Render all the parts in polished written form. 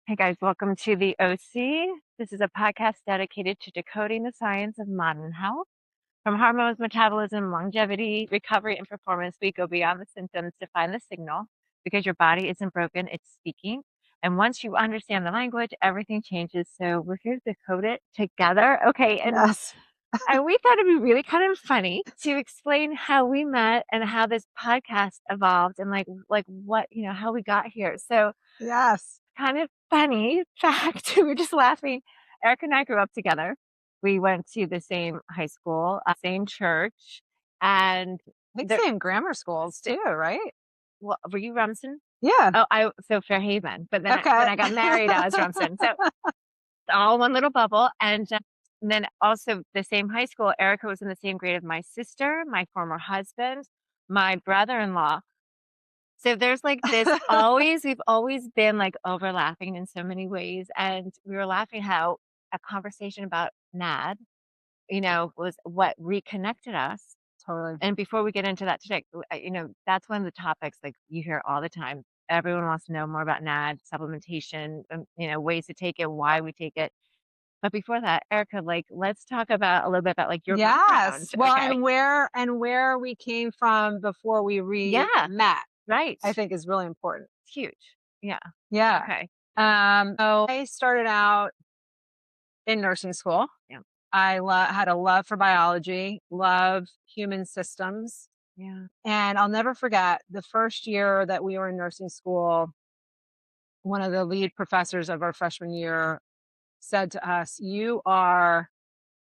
Hey guys, welcome to the OC. This is a podcast dedicated to decoding the science of modern health. From hormones, metabolism, longevity, recovery, and performance, we go beyond the symptoms to find the signal because your body isn't broken, it's speaking. And once you understand the language, everything changes. So we're here to decode it together. Okay, Yes. and we thought it'd be really kind of funny to explain how we met and how this podcast evolved and like what, how we got here. So Yes. kind of funny fact, we were just laughing. Eric and I grew up together. We went to the same high school, same church, and I think there, same grammar schools too, right? well, were you Rumson? Yeah. Oh, so Fairhaven. But then when Okay. I got married, I was Rumson. So all one little bubble. And then also the same high school. Erica was in the same grade of my sister, my former husband, my brother-in-law. So there's like this we've always been like overlapping in so many ways. And we were laughing how a conversation about NAD, was what reconnected us. Totally. And before we get into that today, that's one of the topics like you hear all the time. Everyone wants to know more about NAD, supplementation, ways to take it, why we take it. But before that, Erica, like, let's talk about a little bit about like your background. Yes. Well, Okay. and where we came from before we Yeah. met, Right. I think is really important. It's huge. Yeah. Yeah. Okay. So I started out in nursing school. Yeah. I had a love for biology, love human systems. Yeah. And I'll never forget the first year that we were in nursing school, one of the lead professors of our freshman year said to us, "You are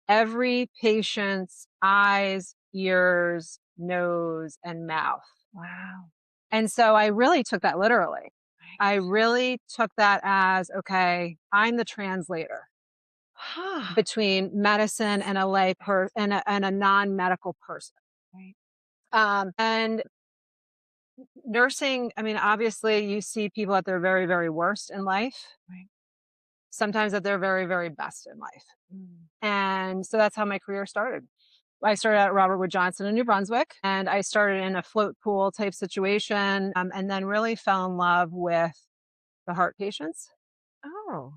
every patient's eyes, ears, nose, and mouth." Wow. And so I really took that literally. I Right. really took that as, okay, I'm the translator between medicine and a and a non-medical person. Right. And nursing, I mean, obviously you see people at their very, very worst in life, Right. sometimes at their very, very best in life. Mm. And so that's how my career started. I started at Robert Wood Johnson in New Brunswick, and I started in a float pool type situation, and then really fell in love with the heart patients. Oh,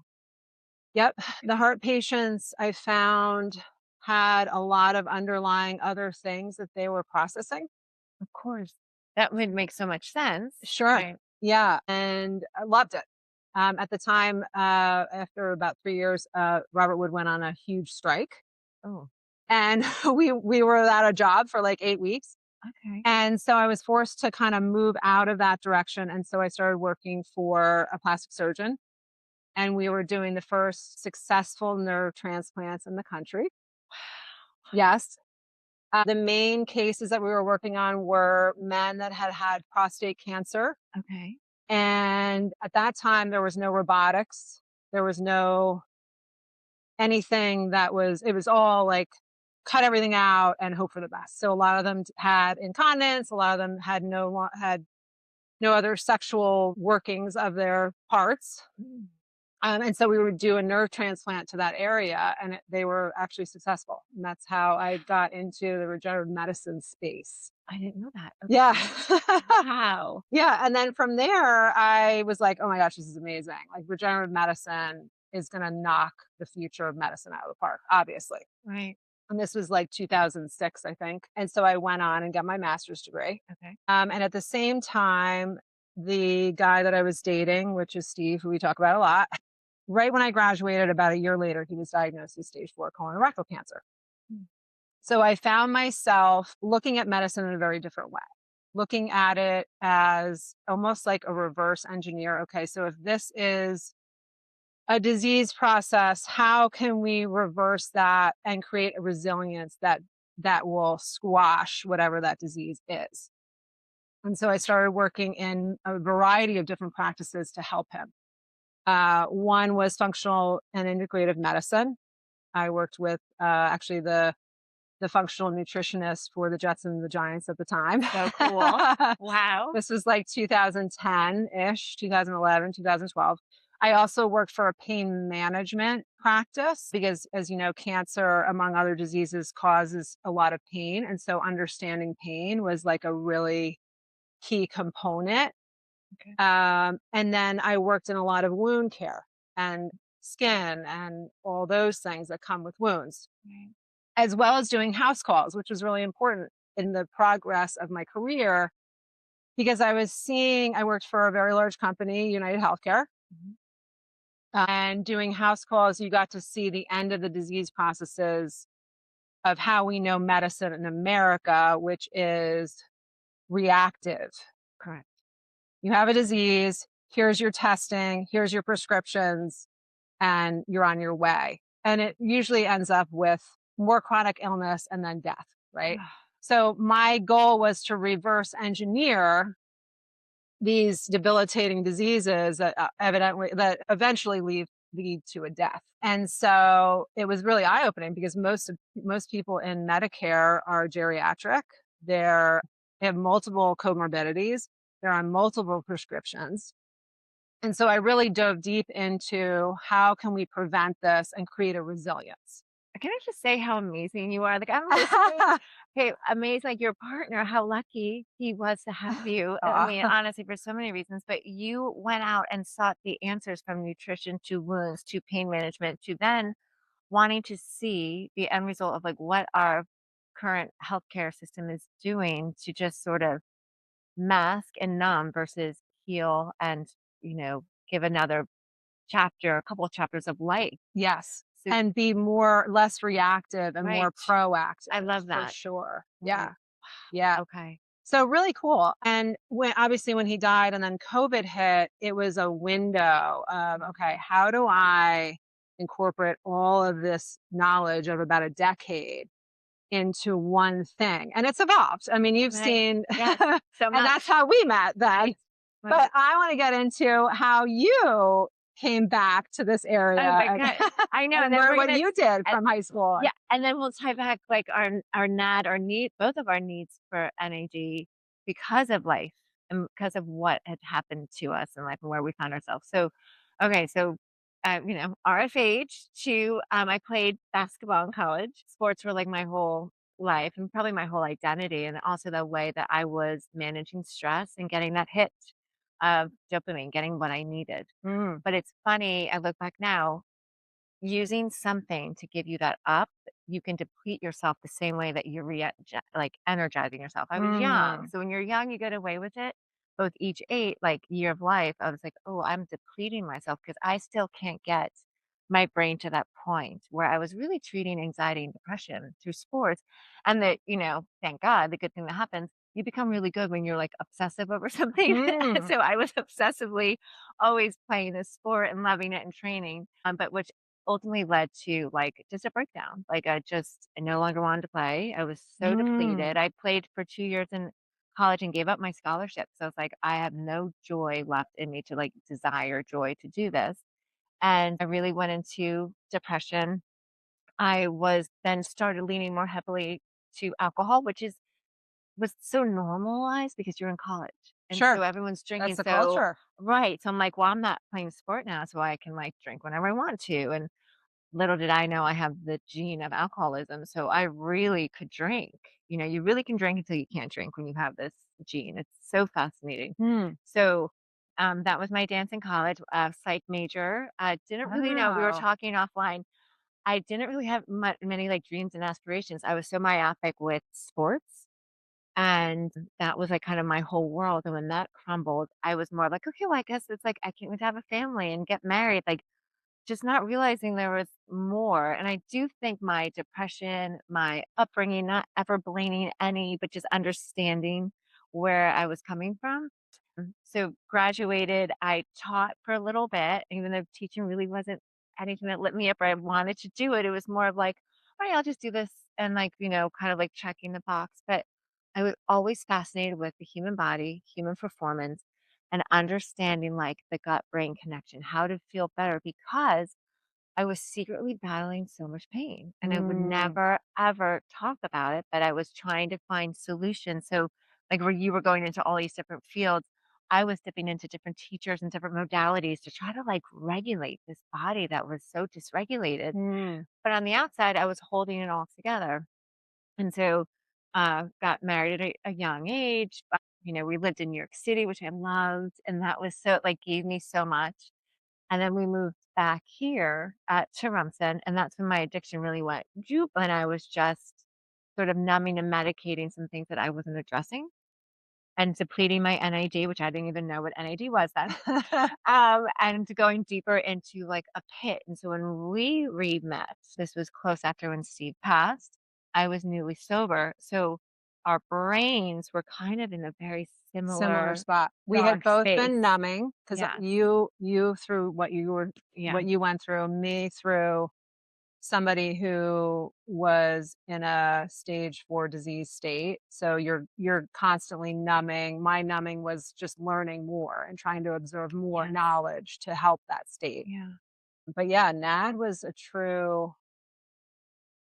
Yep. The heart patients I found had a lot of underlying other things that they were processing. of course. That would make so much sense. Sure. Right. Yeah. And I loved it. At the time, after about 3 years, Robert Wood went on a huge strike. Oh, And we were without a job for like 8 weeks. okay. And so I was forced to kind of move out of that direction. And so I started working for a plastic surgeon. And we were doing the first successful nerve transplants in the country. Yes. The main cases that we were working on were men that had had prostate cancer. Okay. And at that time, there was no robotics. There was no anything it was all like cut everything out and hope for the best. So a lot of them had incontinence. A lot of them had no other sexual workings of their parts. Mm. And so we would do a nerve transplant to that area, and they were actually successful. And that's how I got into the regenerative medicine space. I didn't know that. Okay. Yeah. Wow. Yeah. And then from there, I was like, oh my gosh, this is amazing. Like regenerative medicine is going to knock the future of medicine out of the park, obviously. Right. And this was like 2006, I think. And so I went on and got my master's degree. Okay. And at the same time, the guy that I was dating, which is Steve, who we talk about a lot, right when I graduated, about a year later, he was diagnosed with stage 4 colorectal cancer. Mm. So I found myself looking at medicine in a very different way, looking at it as almost like a reverse engineer. Okay, so if this is a disease process, how can we reverse that and create a resilience that will squash whatever that disease is? And so I started working in a variety of different practices to help him. One was functional and integrative medicine. I worked with actually the functional nutritionist for the Jets and the Giants at the time. So cool. Wow. This was like 2010-ish, 2011, 2012. I also worked for a pain management practice because, as you know, cancer, among other diseases, causes a lot of pain. And so understanding pain was like a really key component Okay. And then I worked in a lot of wound care and skin and all those things that come with wounds, Right. as well as doing house calls, which was really important in the progress of my career because I worked for a very large company, United Healthcare, Mhm. and doing house calls, you got to see the end of the disease processes of how we know medicine in America, which is reactive. Correct. You have a disease, here's your testing, here's your prescriptions, and you're on your way. And it usually ends up with more chronic illness and then death, right? So my goal was to reverse engineer these debilitating diseases that that eventually lead to a death. And so it was really eye opening because most people in Medicare are geriatric. They have multiple comorbidities. They're on multiple prescriptions. And so I really dove deep into how can we prevent this and create a resilience. Can I just say how amazing you are? Like, I'm listening. Okay, amazing. Like your partner, how lucky he was to have you. I mean, Aw. honestly, for so many reasons, but you went out and sought the answers from nutrition to wounds to pain management to then wanting to see the end result of like what our current healthcare system is doing to just sort of mask and numb versus heal and, give another chapter, a couple of chapters of life. Yes. So, And be less reactive and more right. I proactive love for that. sure. Yeah. Right. Yeah. Okay. So really cool. And when he died and then COVID hit, it was a window of, okay, how do I incorporate all of this knowledge of about a decade into one thing? And it's evolved. I mean, you've Right. seen, Yes. and So that's much. how we met then. Right. Right. But I want to get into how you came back to this Oh area my and, god. I know, and and then we're what gonna you did and from high school. yeah, and then we'll tie back, like, our NAD, our need both of our needs for NAD because of life and because of what had happened to us in life and where we found ourselves. So, okay, so, RFH to, I played basketball in college. Sports were, like, my whole life and probably my whole identity, and also the way that I was managing stress and getting that hit of dopamine, getting what I needed. Mm, But it's funny, I look back now, using something to give you that up, you can deplete yourself the same way that you're like energizing yourself. I was young. mm, So when you're young, you get away with it. Both each year of life, I was like, oh, I'm depleting myself because I still can't get my brain to that point where I was really treating anxiety and depression through sports. And that, thank God, the good thing that happens, you become really good when you're like obsessive over something. mm, So I was obsessively always playing this sport and loving it and training, but which ultimately led to, like, just a breakdown. Like, I no longer wanted to play. I was so depleted. mm, I played for 2 years in college and gave up my scholarship. So, it's like, I have no joy left in me to, like, desire joy to do this. And I really went into depression. I was then started leaning more heavily to alcohol, which was so normalized because you're in college. And so sure. everyone's That's drinking. the So culture. right. So I'm like, well, I'm not playing sport now, so I can like drink whenever I want to. And little did I know I have the gene of alcoholism, so I really could drink. You really can drink until you can't drink when you have this gene. It's so fascinating. Mm. So, that was my dance in college, psych major. I didn't really know we were Wow. talking offline. I didn't really have many, like, dreams and aspirations. I was so myopic with sports, and that was, like, kind of my whole world, and when that crumbled, I was more like, "Okay, well, I guess it's like I can't wait to have a family and get married," like, just not realizing there was more, and I do think my depression, my upbringing, not ever blaming any, but just understanding where I was coming from. So graduated, I taught for a little bit, even though teaching really wasn't anything that lit me up or I wanted to do it. It was more of like, "All right, I'll just do this," and like, kind of like checking the box, but I was always fascinated with the human body, human performance, and understanding like the gut brain connection, how to feel better because I was secretly battling so much pain and I would Mm, never ever talk about it, but I was trying to find solutions. So, like where you were going into all these different fields, I was dipping into different teachers and different modalities to try to like regulate this body that was so dysregulated. mm, But on the outside, I was holding it all together. And so, got married at a young age, we lived in New York City, which I loved, and that was so like, gave me so much. And then we moved back here, to Rumson, and that's when my addiction really went joop, and I was just sort of numbing and medicating some things that I wasn't addressing and depleting my NAD, which I didn't even know what NAD was then, and going deeper into, like, a pit, and so when we re-met, this was close after when Steve passed, I was newly sober, so our brains were kind of in a very Similar similar spot. We had dark both space. been numbing because Yes. you through Yeah. what you went through, me through somebody who was in a stage 4 disease state. So you're constantly numbing. My numbing was just learning more and trying to absorb more Yes. knowledge to help that state. Yeah. But yeah, NAD was a true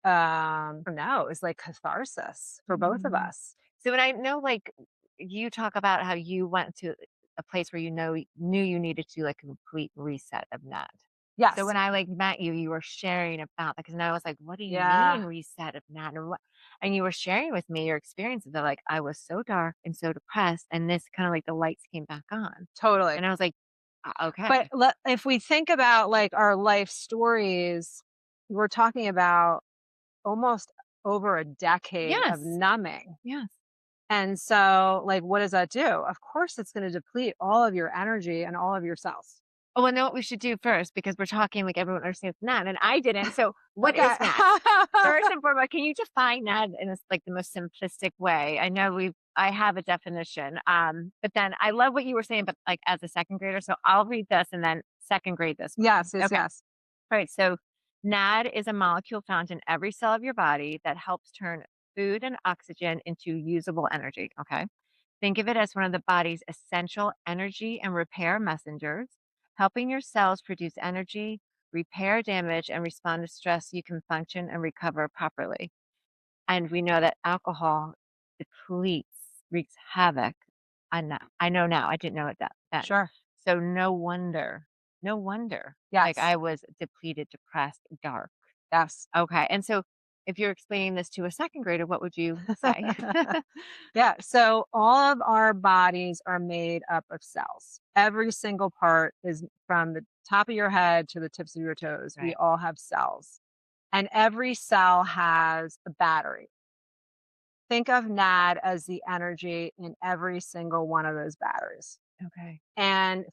no, it was like catharsis for both of Mhm. us. So when I know, like, you talk about how you went to a place where knew you needed to do, like, a complete reset of NAD. So Yes. when I, like, met you, you were sharing about that because I was like, "What do you Yeah, mean reset of NAD?" And you were sharing with me your experiences that, like, I was so dark and so depressed, and this kinda like the lights came back on. totally. And I was like, But okay." if we think about like our life stories, we're talking about almost over a decade of Yes. numbing. Yes. And so, like, what does that do? Of course, it's going to deplete all of your energy and all of your cells. Oh, I know what we should do first because we're talking like everyone understands NAD, and I didn't. So what Okay. is NAD? First and foremost, can you define that in like the most simplistic way? I know I have a definition. But then I love what you were saying, but like as a second grader. So I'll read this and then second grade this one. Yes, yes, Okay. yes. All right. So NAD is a molecule found in every cell of your body that helps turn food and oxygen into usable energy. Okay. Think of it as one of the body's essential energy and repair messengers, helping your cells produce energy, repair damage, and respond to stress so you can function and recover properly. And we know that alcohol depletes, wreaks havoc on that. I know now. I didn't know it then. Sure. So no wonder, like Yes. I was depleted, depressed, dark. Yes. Okay. And so if you're explaining this to a second grader, what would you say? Yeah. So all of our bodies are made up of cells. Every single part is from the top of your head to the tips of your toes. We Right. all have cells. And every cell has a battery. Think of NAD as the energy in every single one of those batteries. Okay. And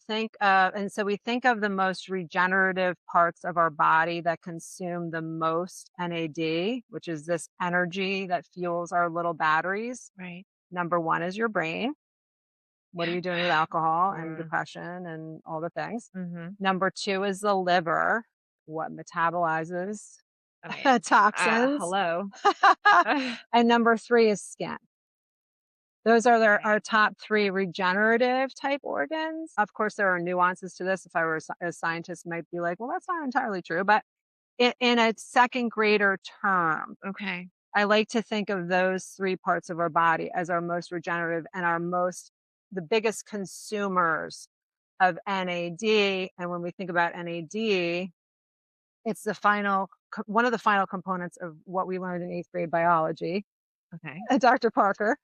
so we think of the most regenerative parts of our body that consume the most NAD, which is this energy that fuels our little batteries. Right. Number one is your brain. What are you doing with alcohol and Mm. depression and all the things? Mhm. Number two is the liver, what metabolizes I mean, toxins. hello. And number three is skin. Those are Right. our top three regenerative type organs. Of course, there are nuances to this. If I were a scientist, might be like, well, that's not entirely true. But in a second grader term, Okay. I like to think of those three parts of our body as our most regenerative and the biggest consumers of NAD. And when we think about NAD, it's one of the final components of what we learned in eighth grade biology. Okay. Dr. Parker.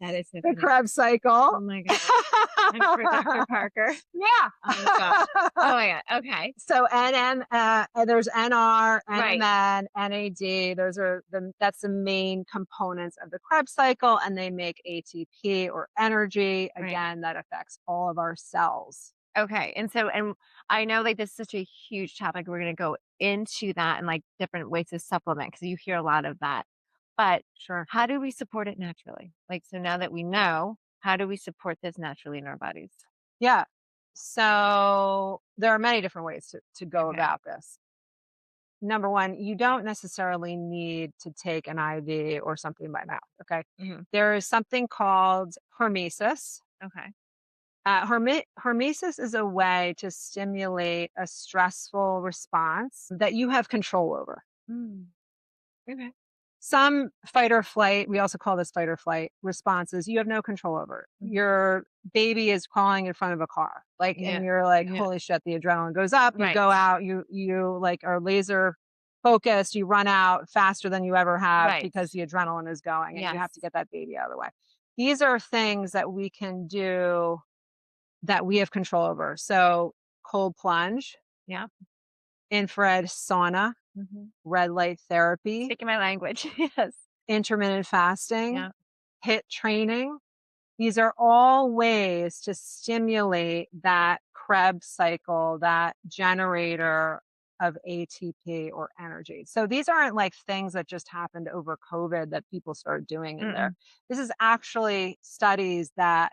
That is so The funny. Krebs cycle. Oh my gosh. I'm for Dr. Parker. Oh my gosh. Oh Yeah. my god. Okay. So there's NR, Right. NMN, NAD. That's the main components of the Krebs cycle, and they make ATP or energy. Right. Again, that affects all of our cells. Okay. And I know like this is such a huge topic. We're gonna go into that and like different ways to supplement because you hear a lot of that. But Sure. how do we support it naturally? Like so now that we know, how do we support this naturally in our bodies? Yeah. So there are many different ways to go Okay. about this. Number one, you don't necessarily need to take an IV or something by mouth. Okay. Hmm. There is something called hormesis. Okay. Hormesis is a way to stimulate a stressful response that you have control over. Mm. Okay. Some fight or flight, we also call this fight or flight responses, you have no control over. Mhm. Your baby is crawling in front of a car, like, Yeah. and you're like, Yeah. holy shit, the adrenaline goes up, you Right. go out, you like are laser focused, you run out faster than you ever have Right. because the adrenaline is going and you Yes. have to get that baby out of the way. These are things that we can do that we have control over. So cold plunge, Yeah. infrared sauna, Mhm. red light therapy, Speaking my language. Yes. intermittent fasting, Yeah. HIIT training. These are all ways to stimulate that Krebs cycle, that generator of ATP or energy. So these aren't like things that just happened over COVID that people started doing in there. Mm-mm. This is actually studies that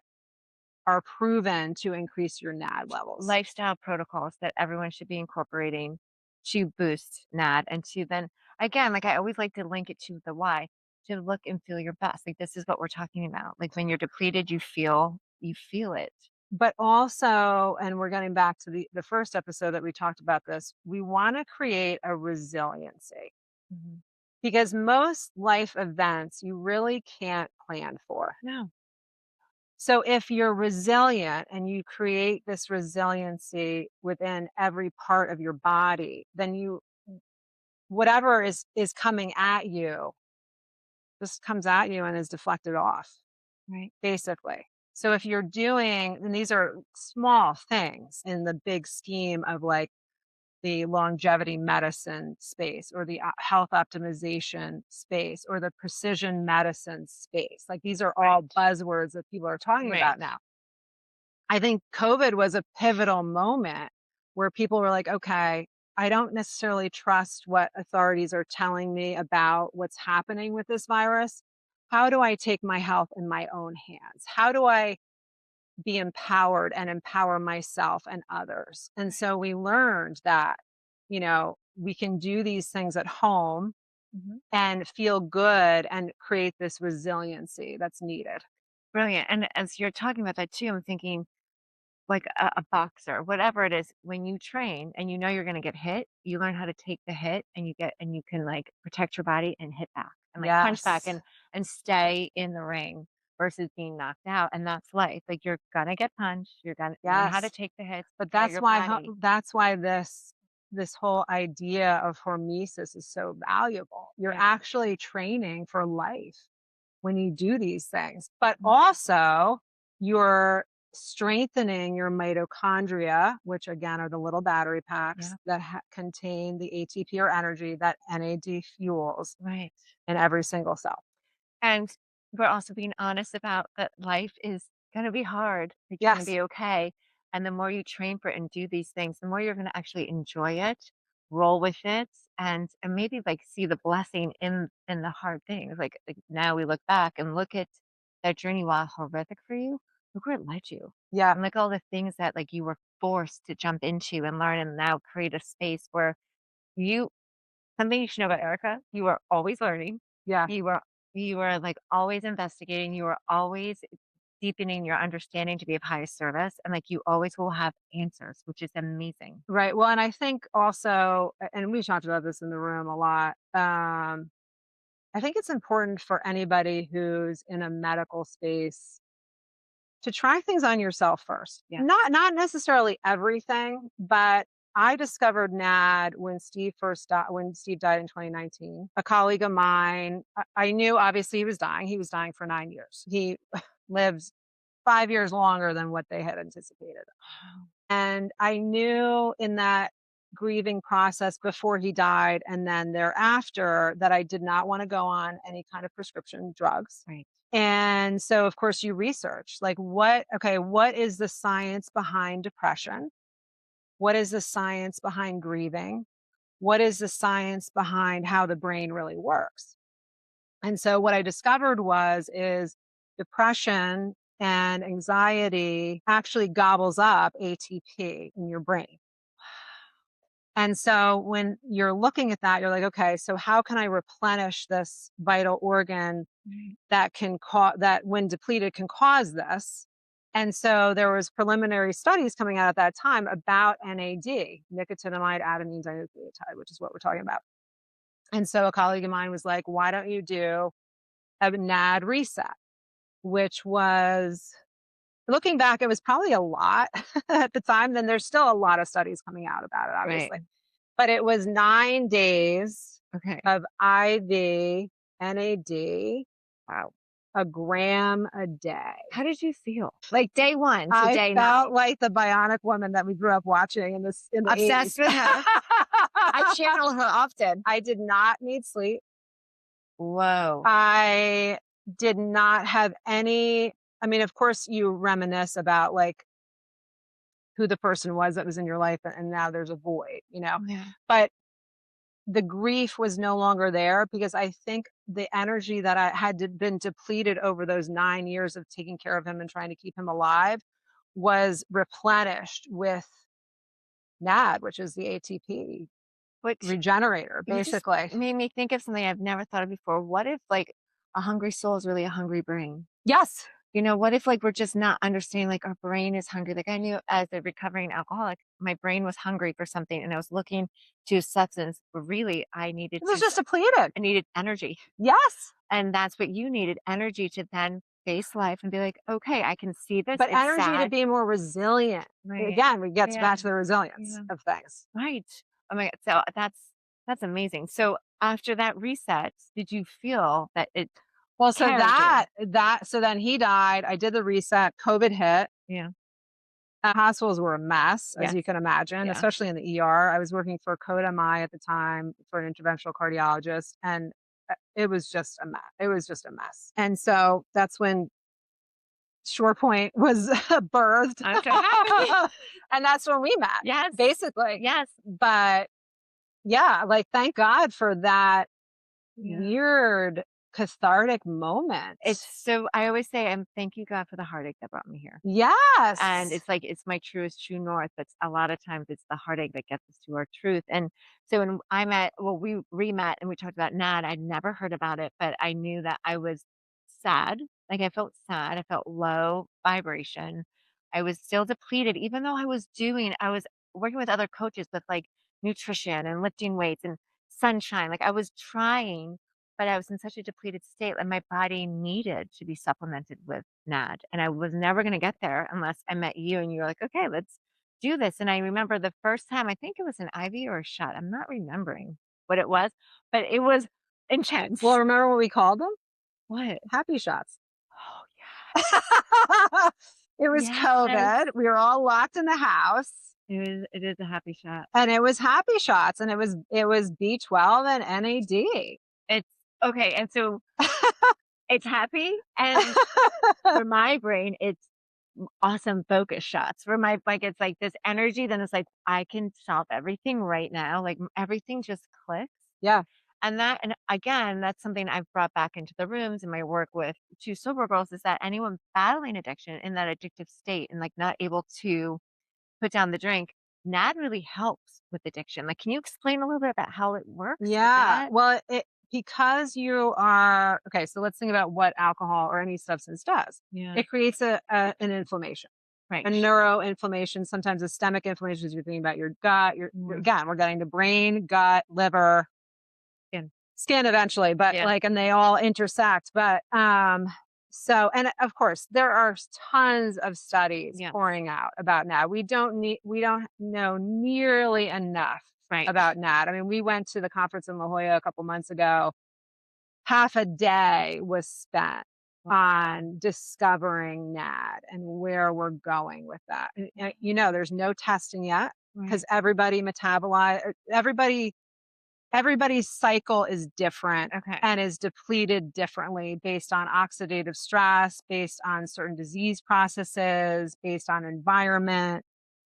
are proven to increase your NAD levels. Lifestyle protocols that everyone should be incorporating to boost NAD and to then again, like I always like to link it to the why, to look and feel your best. Like this is what we're talking about. Like when you're depleted, you feel it. But also, and we're getting back to the first episode that we talked about this, we want to create a resiliency Mhm. because most life events you really can't plan for. No. So if you're resilient and you create this resiliency within every part of your body, then you whatever is coming at you just comes at you and is deflected off, Right. basically. So if you're doing, and these are small things in the big scheme of like the longevity medicine space or the health optimization space or the precision medicine space. Like these are Right. all buzzwords that people are talking Right. about now. I think COVID was a pivotal moment where people were like, okay, I don't necessarily trust what authorities are telling me about what's happening with this virus. How do I take my health in my own hands? How do I be empowered and empower myself and others? And Right. so we learned that, we can do these things at home Mhm. and feel good and create this resiliency that's needed. Brilliant. And as you're talking about that too, I'm thinking like a boxer, whatever it is, when you train and you know you're gonna get hit, you learn how to take the hit and you can like protect your body and hit back and like punch back Yes. and stay in the ring versus being knocked out. And that's life. Like you're gonna get punched, you're gonna learn how to Yes. take the hits, But protect your body. that's why this whole idea of hormesis is so valuable. You're Yeah. actually training for life when you do these things. But Mhm. also you're strengthening your mitochondria, which again are the little battery packs Yeah. that contain the ATP or energy that NAD fuels Right. in every single cell. And we're also being honest about that life is gonna be hard. It's gonna Yes. be okay. And the more you train for it and do these things, the more you're gonna actually enjoy it, roll with it, and maybe like see the blessing in the hard things. Like now we look back and look at that journey while horrific for you, look where it led you. Yeah. And like all the things that like you were forced to jump into and learn and now create a space where you something you should know about Erica, you are always learning. Yeah. You are you are, like, always investigating. You are always deepening your understanding to be of highest service, and, like, you always will have answers, which is amazing. Right. Well, and I think also, and we talked about this in the room a lot. I think it's important for anybody who's in a medical space to try things on yourself first. Yeah. Not necessarily everything, but I discovered NAD when Steve died in 2019. A colleague of mine, I knew obviously he was dying. He was dying for 9 years. He lived 5 years longer than what they had anticipated. Wow. And I knew in that grieving process before he died and then thereafter that I did not want to go on any kind of prescription drugs. Right. And so, of course, you research like what is the science behind depression? What is the science behind grieving? What is the science behind how the brain really works? And so what I discovered is depression and anxiety actually gobbles up ATP in your brain. And so when you're looking at that, you're like, okay, so how can I replenish this vital organ Right. that can cause that when depleted can cause this? And so there was preliminary studies coming out at that time about NAD, nicotinamide adenine dinucleotide, which is what we're talking about. And so a colleague of mine was like, why don't you do a NAD reset, which was looking back, it was probably a lot at the time. Then there's still a lot of studies coming out about it, Right. obviously. But it was 9 days Okay. of IV NAD, Wow. a gram a day. How did you feel? Like day 1 to I day 9. felt like the bionic woman that we grew up watching in the 80s. Obsessed with her. I channel her often. I did not need sleep. Whoa. I did not have any. I mean, of course, you reminisce about like who the person was that was in your life, and now there's a void, Yeah. But the grief was no longer there because I think the energy that I had been depleted over those 9 years of taking care of him and trying to keep him alive was replenished with NAD, which is the ATP Which regenerator, you just basically. made me think of something I've never thought of before. What if like a hungry soul is really a hungry brain? Yes. What if like we're just not understanding like our brain is hungry? Like I knew as a recovering alcoholic, my brain was hungry for something and I was looking to substance, but really It was just depleted. I needed energy. Yes. And that's what you needed, energy to then face life and be like, okay, I can see this. But It's energy to sad. be more resilient. Right. Again, we get Yeah. back to the resilience Yeah. of things. Right. Oh my God. So that's amazing. So after that reset, did you feel that it Well, so carried you? so then he died. I did the reset. COVID hit. Yeah. Hospitals were a mess, as Yes. you can imagine, Yeah. especially in the ER. I was working for Code MI at the time for an interventional cardiologist, and it was just a mess. It was just a mess. And so that's when ShorePoint was birthed. I'm so happy. And that's when we met, Yes. basically. Yes. But yeah, like thank God for that Yeah. weird cathartic moment. I always say, thank you God for the heartache that brought me here. And Yes. it's like, it's my truest true north. But a lot of times it's the heartache that gets us to our truth. And so when we re-met and we talked about NAD, I'd never heard about it, but I knew that I was sad. Like I felt sad. I felt low vibration. I was still depleted, even though I was working with other coaches with like nutrition and lifting weights and sunshine. Like I was trying, but I was in such a depleted state, and my body needed to be supplemented with NAD, and I was never gonna get there unless I met you and you were like, "Okay, let's do this." And I remember the first time, I think it was an IV or a shot. I'm not remembering what it was, but it was Well, intense. remember what we called them? What? Happy shots. Oh, It was yeah. Yes. COVID. We were all locked in the house. It is a happy shot. And it was happy shots, and it was B12 and NAD. It's okay, and so it's happy, and for my brain, it's awesome focus shots. For my like, it's like this energy, then it's like, I can solve everything right now, like, everything just clicks, Yeah. and again, that's something I've brought back into the rooms in my work with 2 sober girls, is that anyone battling addiction in that addictive state and, like, not able to put down the drink, NAD really helps with addiction. Like, can you explain a little bit about how it works with Yeah. that? Well, because you are okay, so let's think about what alcohol or any substance does. Yeah. It creates an inflammation, Right. a neuroinflammation, sometimes a stomach inflammation as you're thinking about your gut. Again, we're getting the brain, gut, liver, Skin. skin eventually, but Yeah. like, and they all intersect. But so, and of course, there are tons of studies Yeah. pouring out about NAD. We don't know nearly enough Right. about NAD. I mean, we went to the conference in La Jolla a couple months ago. Half a day was spent on discovering NAD and where we're going with that. And, there's no testing yet because Right. everybody's cycle is different Okay. and is depleted differently based on oxidative stress, based on certain disease processes, based on environment,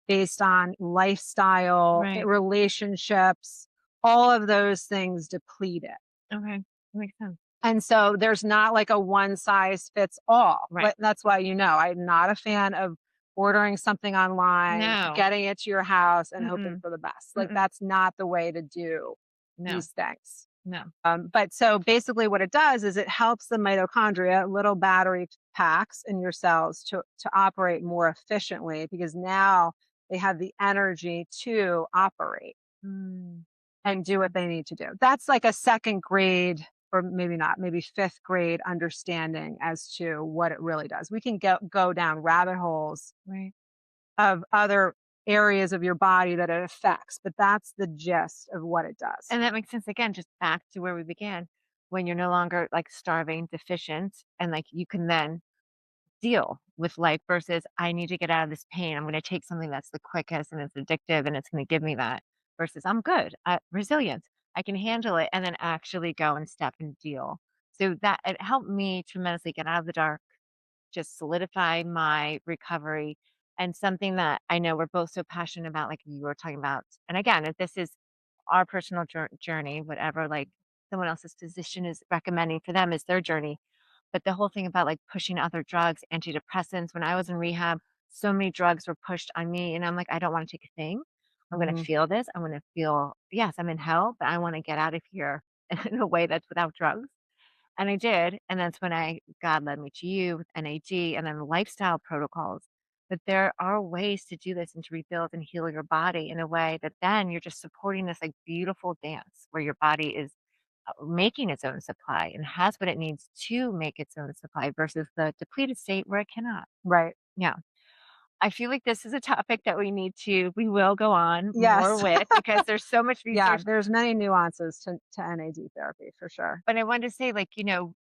based on lifestyle, Right. relationships. All of those things deplete it. Okay. That makes sense. And so there's not like a one size fits all. Right. But that's why, I'm not a fan of ordering something online, No. getting it to your house and hoping Mm-mm. for the best. Like Mm-mm. that's not the way to do No. these things. No. But so basically what it does is it helps the mitochondria, little battery packs in your cells to operate more efficiently because now they have the energy to operate Mm. and do what they need to do. That's like a second grade, or maybe not, maybe fifth grade understanding as to what it really does. We can go down rabbit holes Right. of other areas of your body that it affects, but that's the gist of what it does. And that makes sense again, just back to where we began. When you're no longer like starving, deficient, and like you can then deal with life versus I need to get out of this pain. I'm going to take something that's the quickest and it's addictive and it's going to give me that versus I'm good. Resilience. I can handle it and then actually go and step and deal. So that it helped me tremendously get out of the dark, just solidify my recovery and something that I know we're both so passionate about, like you were talking about. And again, if this is our personal journey, whatever, like someone else's physician is recommending for them is their journey. But the whole thing about like pushing other drugs, antidepressants, when I was in rehab, so many drugs were pushed on me. And I'm like, I don't want to take a thing. I'm going to Mhm. feel this. I want to feel, yes, I'm in hell, but I want to get out of here in a way that's without drugs. And I did, and that's when God led me to you with NAD and then lifestyle protocols. But there are ways to do this and to rebuild and heal your body in a way that then you're just supporting this like beautiful dance where your body is making its own supply and has what it needs to make its own supply versus the depleted state where it cannot. Right. Yeah. I feel like this is a topic that we will go on more Yes. with because there's so much Yeah, research. there's many nuances to NAD therapy for sure. But I wanted to say, like,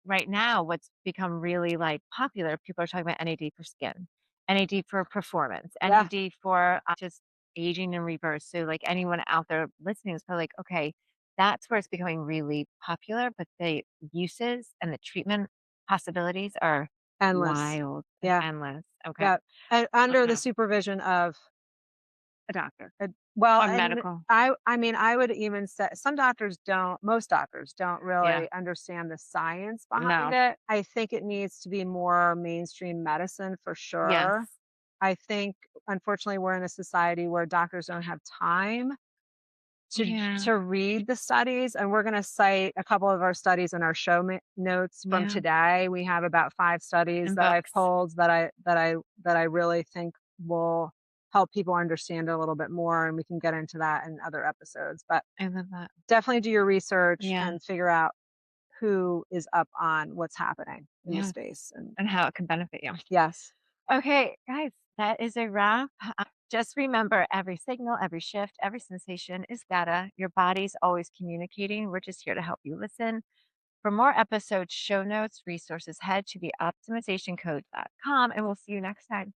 right now, what's become really like popular, people are talking about NAD for skin, NAD for performance, Yeah, NAD for just aging in reverse. So, like, anyone out there listening is probably like, okay, that's where it's becoming really popular. But the uses and the treatment possibilities are endless. wild and Yeah, endless. Okay. yeah, and under the Okay. supervision of A doctor well, or and medical. I mean, I would even say some doctors don't most doctors don't Yeah. really understand the science behind No. it. I think it needs to be more mainstream medicine for Yes. sure. I think, unfortunately, we're in a society where doctors don't have time Yeah. to read the studies, and we're gonna cite a couple of our studies in our show notes from Yeah. today. We have about 5 studies And that I've books. pulled that I really think will help people understand a little bit more, and we can get into that in other episodes. But I love that. definitely do your research Yeah. and figure out who is up on what's happening in the Yeah. space, and And how it can benefit you. yes. Okay, guys, that is a wrap. Just remember every signal, every shift, every sensation is data. Your body's always communicating. We're just here to help you listen. For more episodes, show notes, resources, head to the optimizationcode.com and we'll see you next time.